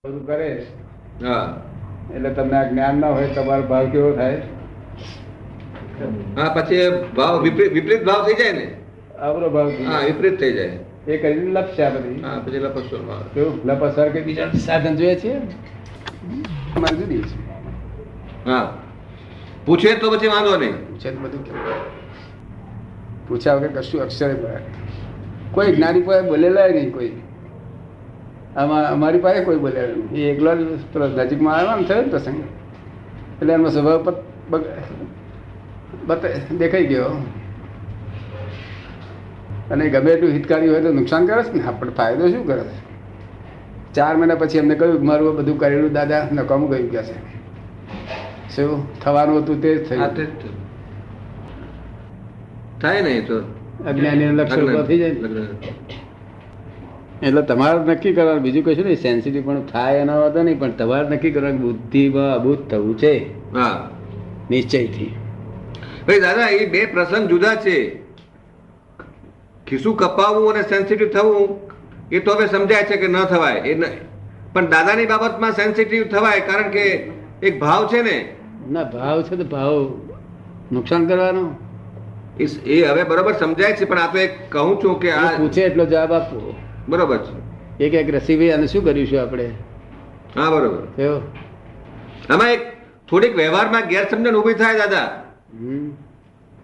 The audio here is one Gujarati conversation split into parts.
બધું કરે હા એટલે તમને આ જ્ઞાન ના હોય તમારો ભાવ કેવો થાય? હા, પછી એ ભાવ વિપરીત ભાવ થઈ જાય ને. આવરો ભાવ થઈ હા, જાય. વિપરીત થઈ જાય. એ કરીને લપસ્યા બધી. હા, પછી લપસવામાં આવે. કેવું લપસર કે બીજા સાધન જોઈએ છે મારે જુદી છે. હા, પૂછે તો પછી વાંધો નહીં. પૂછે તો બધું કેવું પૂછ્યા વગર કશું અક્ષરે બોલાય. કોઈ જ્ઞાની પાસે બોલેલા નહીં કોઈ. આમાં અમારી પાસે કોઈ બોલેલું નહીં. એ એકલો જ પેલો નજીકમાં આવ્યો ને થયો ને પ્રસંગ એટલે એનો સ્વભાવ દેખાઈ ગયો. અને ગમે એટલું હિતકારી હોય તો નુકસાન કરે છે ને, આપણે ફાયદો શું કરે છે? 4 મહિના પછી એમને કહ્યું કે મારું બધું કરેલું દાદા નકામું ગયું કે છે. શું થવાનું હતું તે જ હા, થયું. તે જ થાય ને. એ તો અજ્ઞાની લક્ષણ ઉભા થઈ જાય. લગ્ન. એટલે તમારે નક્કી કરવાનું, બીજું કશું નહીં. સેન્સિટિવ પણ થાય એનો વાંધો નહીં, પણ તમારે નક્કી કરવાનું બુદ્ધિમાં અભૂત થવું છે હા, નિશ્ચયથી. ભાઈ દાદા, એ બે પ્રસંગ જુદા છે. ખિસ્સું કપાવવું અને સેન્સિટિવ થવું એ તો હવે સમજાય છે કે ન થવાય એ પણ દાદાની બાબતમાં સેન્સિટિવ થવાય, કારણ કે એક ભાવ છે ને. ના, ભાવ છે તો ભાવ નુકસાન કરવાનો એ હવે બરોબર સમજાય છે, પણ આ તો એક કહું છું કે આ પૂછે એટલો જવાબ આપવો. બરોબર છે. એક રસીભાઈ આને શું કરીશું આપણે? હા, બરોબર. કેવો આમાં એક થોડીક વ્યવહારમાં ગેરસમજણ ઊભી થાય દાદા.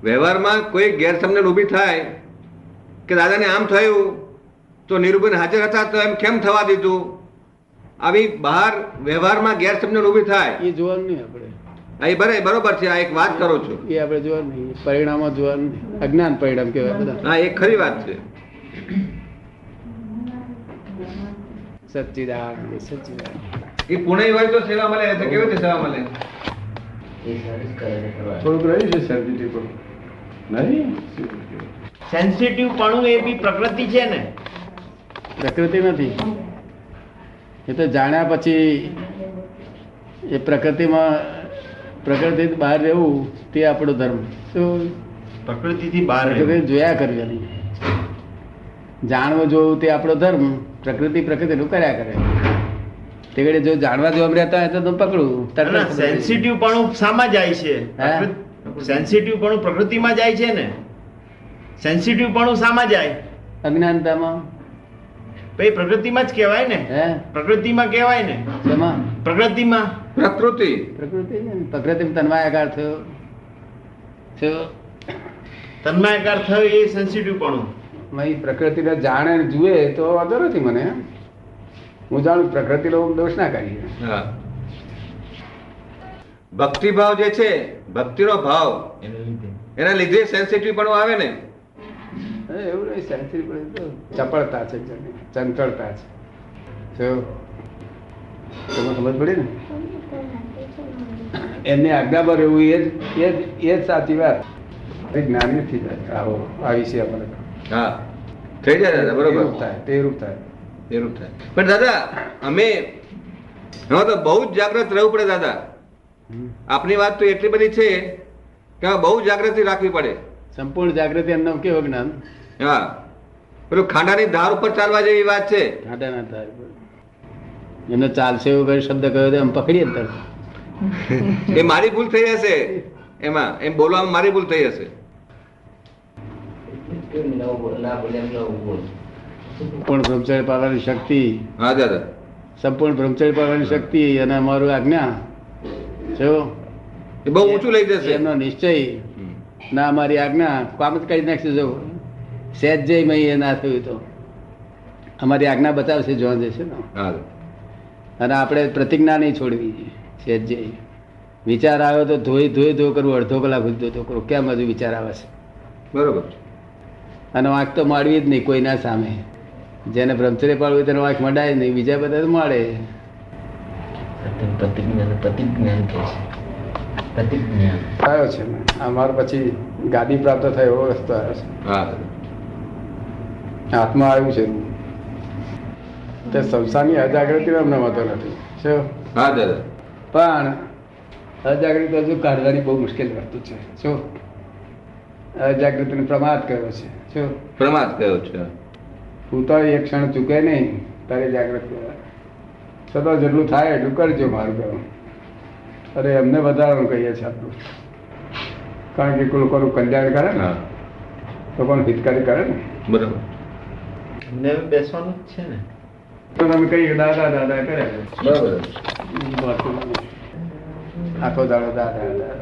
વ્યવહારમાં કોઈ ગેરસમજણ ઊભી થાય કે દાદાને આમ થયું તો નિરૂબેન હાજર હતા તો એમ કેમ થવા દીધું. આવી બહાર વ્યવહારમાં ગેરસમજણ ઊભી થાય એ જોવાનું નહીં આપણે. હા, એ બરોબર છે. આ એક વાત કરો છો એ આપણે જોવાનું નહીં, પરિણામો જોવાનું નહીં. અજ્ઞાન પરિણામ કહેવાય બધા. હા, એ ખરી વાત છે. સચ્ચિદાનંદ સચ્ચિદાનંદ. એ પુણે હોય તો સેવા મળે તો કેવી રીતે સેવા મળે? થોડુંક રહ્યું છે સેન્સિટિવ પણ નહીં. સેન્સિટિવ પણ એ બી પ્રકૃતિ છે ને. પ્રકૃતિ નથી, એ તો જાણ્યા પછી એ પ્રકૃતિ બહાર રહેવું તે આપણો ધર્મ. શું? પ્રકૃતિથી બહાર પ્રકૃતિ જોયા કરવાની, જાણવું જોવું તે આપણો ધર્મ. પ્રકૃતિનું કર્યા કરે. તે ઘડી જો જાણવા જોવા રહેતા હોય તો પકડું. સેન્સિટિવ પણ શામાં જાય છે? હે? સેન્સિટિવ પણ પ્રકૃતિમાં જાય છે ને. સેન્સિટિવ પણ શામાં જાય? અજ્ઞાનતામાં. ભાઈ પ્રકૃતિમાં જ કહેવાય ને. હે? પ્રકૃતિમાં કહેવાય ને. શેમાં? પ્રકૃતિમાં. પ્રકૃતિ પ્રકૃતિમાં તન્માયાકાર થયો. તન્માયાકાર થયો એ સેન્સિટિવ પણ. પ્રકૃતિને જાણે ને જુએ તો વાંધો નથી મને. હું જાણું પ્રકૃતિનો દોષ ના કરીએ. હા, ભક્તિભાવ જે છે, ભક્તિનો ભાવ, એના લીધે સેન્સિટિવ પણ આવે ને. એવું નહીં, સેન્સિટિવ તો ચપળતા છે, ચંચળતા છે. તમે સમજ પડી ને? એમની આજ્ઞામાં રહેવું એ જ સાચી વાત. જ્ઞાની થઈ જાય આવો આ વિષય આપણે. હા, થઈ જાય દાદા, બરોબર થાય તે રૂપ થાય. એવું થાય. પણ દાદા, અમે હવે તો બહુ જ જાગ્રત રહેવું પડે દાદા. આપની વાત તો એટલી બધી છે કે બહુ જાગૃતિ રાખવી પડે. સંપૂર્ણ જાગૃતિ એમનો કેવો જ્ઞાન? હા, પેલું ખાંડાની ધાર ઉપર ચાલવા જેવી વાત છે. ખાંડાના ધાર પર એમને ચાલશે એવું કઈ શબ્દ કહ્યો તો એમ પકડીએ ને તરત. એ મારી ભૂલ થઈ હશે, એમાં એમ બોલવામાં મારી ભૂલ થઈ હશે. સંપૂર્ણ બ્રહ્મચર્ય પાળવાની શક્તિ. હા દાદા, સંપૂર્ણ બ્રહ્મચર્ય પાળવાની શક્તિ અને અમારું આજ્ઞા એ બહુ ઊંચું લઈ જશે. એમનો નિશ્ચય ના અમારી આજ્ઞા કામ જ કરી નાખશે. જો સહેજ જય મય ના થયું તો અમારી આજ્ઞા બતાવશે જોવા જશે ને. હા, અને આપણે પ્રતિજ્ઞા નહીં છોડવી. સહેજ જય વિચાર આવ્યો તો ધો કરવું, અડધો કલાક સુધી ધો કરવું. કેમ હજુ વિચાર આવે છે? બરોબર. અને વાંક તો માળવી જ નહીં કોઈના સામે. જેને બ્રહ્મચર્ય પાડવું તેને વાંક મડાય નહીં, બીજા બધા તો મળે. આવ્યો છે અમારો પછી ગાદી પ્રાપ્ત થાય એવો રસ્તો આવ્યો છે. હા, હાથમાં આવ્યું છે તે સંસારની અજાગૃતિ અમને વાંધો નથી. શું? હા દાદા, પણ અજાગૃતિ હજુ કાઢવાની બહુ મુશ્કેલ વસ્તુ છે. શું? અજાગૃતિનો પ્રમાદ કયો છે? શું પ્રમાદ કયો છે? હું તો એક ક્ષણ ચૂકે નહીં તારે જાગૃત કહેવાય. છતાં જેટલું થાય એટલું કરજો મારું કહેવું. અરે એમને વધારવાનું કહીએ છીએ આપણું, કારણ કે લોકોનું કલ્યાણ કરે ને, હા લોકોનું હિતકારી કરે ને. બરાબર. એમને બેસવાનું જ છે ને. તો તમે કહીએ દાદા દાદા કરે બરાબર. આખો દાડો દાદા દાદા.